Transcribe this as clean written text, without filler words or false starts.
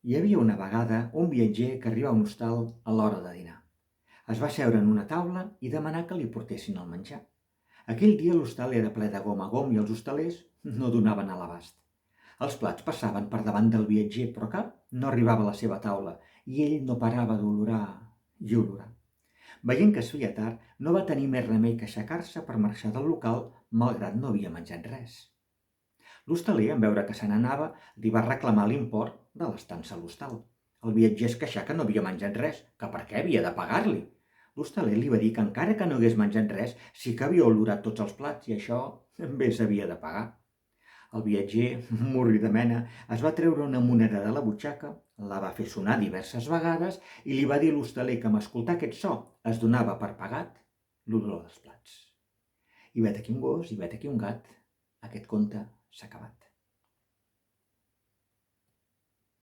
Hi havia una vegada un viatger que arriba a un hostal a l'hora de dinar. Es va seure en una taula i demanar que li portessin el menjar. Aquell dia l'hostal era ple de gom a gom i els hostalers no donaven a l'abast. Els plats passaven per davant del viatger, però cap no arribava a la seva taula i ell no parava d'olorar i olorar. Veient que es feia tard, no va tenir més remei que aixecar-se per marxar del local, malgrat no havia menjat res. L'hostaler, en veure que se n'anava, li va reclamar l'import de l'estança a l'hostal. El viatger es queixà que no havia menjat res, que per què havia de pagar-li. L'hostaler li va dir que encara que no hagués menjat res, sí que havia olorat tots els plats i això també s'havia de pagar. El viatger, morri de mena, es va treure una moneda de la butxaca, la va fer sonar diverses vegades i li va dir a l'hostaler que amb escoltar aquest so es donava per pagat l'olor dels plats. I vet aquí un gos i vet aquí un gat. Aquest conte s'ha acabat.